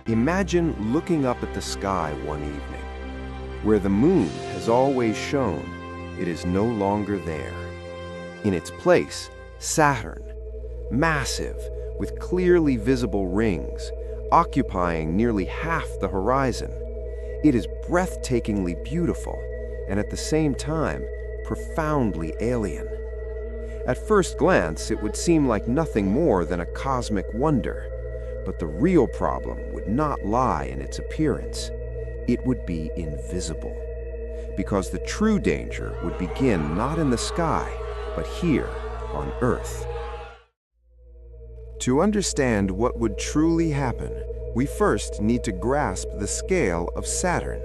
Imagine looking up at the sky one evening. Where the moon has always shone, it is no longer there. In its place, Saturn, massive, with clearly visible rings, occupying nearly half the horizon. It is breathtakingly beautiful, and at the same time, profoundly alien. At first glance, it would seem like nothing more than a cosmic wonder, but the real problem would not lie in its appearance. It would be invisible, because the true danger would begin not in the sky, but here on Earth. To understand what would truly happen, we first need to grasp the scale of Saturn.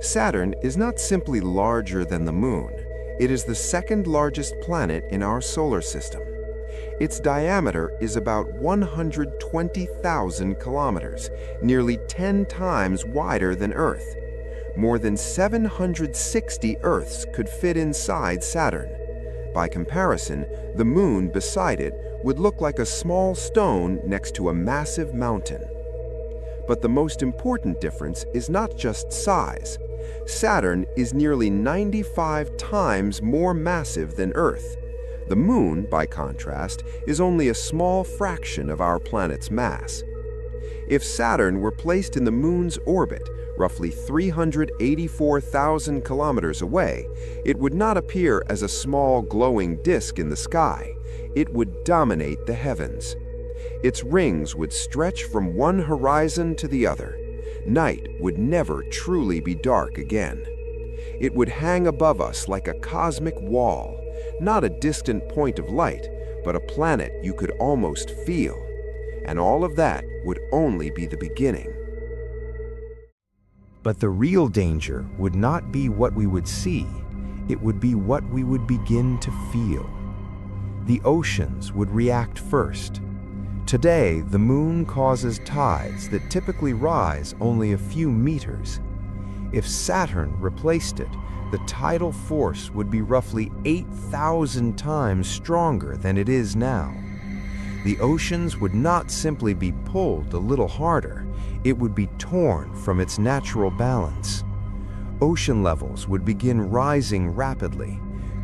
Saturn is not simply larger than the Moon. It is the second largest planet in our solar system. Its diameter is about 120,000 kilometers, nearly 10 times wider than Earth. More than 760 Earths could fit inside Saturn. By comparison, the Moon beside it would look like a small stone next to a massive mountain. But the most important difference is not just size. Saturn is nearly 95 times more massive than Earth. The Moon, by contrast, is only a small fraction of our planet's mass. If Saturn were placed in the Moon's orbit, roughly 384,000 kilometers away, it would not appear as a small glowing disk in the sky. It would dominate the heavens. Its rings would stretch from one horizon to the other. Night would never truly be dark again. It would hang above us like a cosmic wall, not a distant point of light, but a planet you could almost feel. And all of that would only be the beginning. But the real danger would not be what we would see, it would be what we would begin to feel. The oceans would react first. Today, the Moon causes tides that typically rise only a few meters. If Saturn replaced it, the tidal force would be roughly 8,000 times stronger than it is now. The oceans would not simply be pulled a little harder, it would be torn from its natural balance. Ocean levels would begin rising rapidly.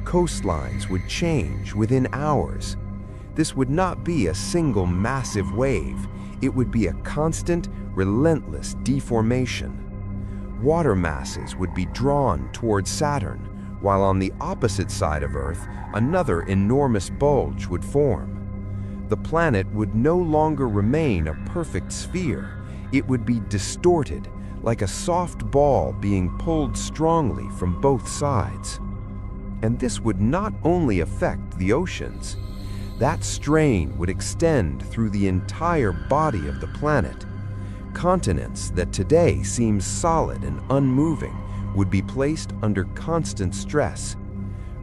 Coastlines would change within hours. This would not be a single massive wave. It would be a constant, relentless deformation. Water masses would be drawn towards Saturn, while on the opposite side of Earth, another enormous bulge would form. The planet would no longer remain a perfect sphere. It would be distorted, like a soft ball being pulled strongly from both sides. And this would not only affect the oceans. That strain would extend through the entire body of the planet. Continents that today seem solid and unmoving would be placed under constant stress.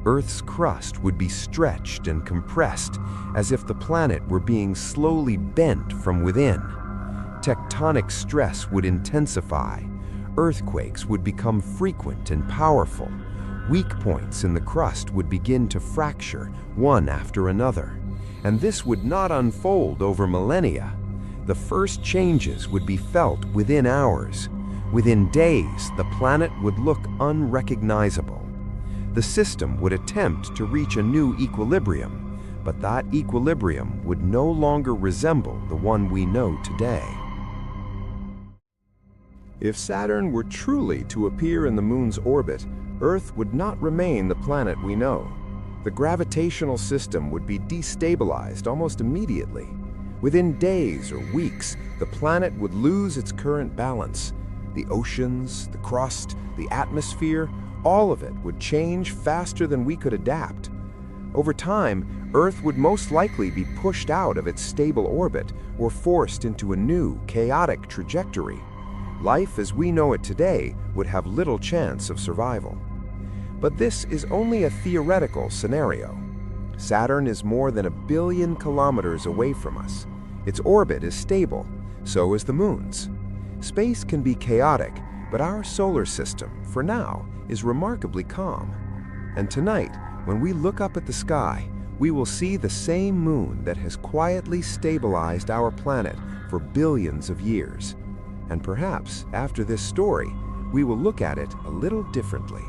Earth's crust would be stretched and compressed as if the planet were being slowly bent from within. Tectonic stress would intensify. Earthquakes would become frequent and powerful. Weak points in the crust would begin to fracture, one after another. And this would not unfold over millennia. The first changes would be felt within hours. Within days, the planet would look unrecognizable. The system would attempt to reach a new equilibrium, but that equilibrium would no longer resemble the one we know today. If Saturn were truly to appear in the Moon's orbit, Earth would not remain the planet we know. The gravitational system would be destabilized almost immediately. Within days or weeks, the planet would lose its current balance. The oceans, the crust, the atmosphere, all of it would change faster than we could adapt. Over time, Earth would most likely be pushed out of its stable orbit or forced into a new, chaotic trajectory. Life as we know it today would have little chance of survival. But this is only a theoretical scenario. Saturn is more than 1 billion kilometers away from us. Its orbit is stable, so is the Moon's. Space can be chaotic, but our solar system, for now, is remarkably calm. And tonight, when we look up at the sky, we will see the same Moon that has quietly stabilized our planet for billions of years. And perhaps, after this story, we will look at it a little differently.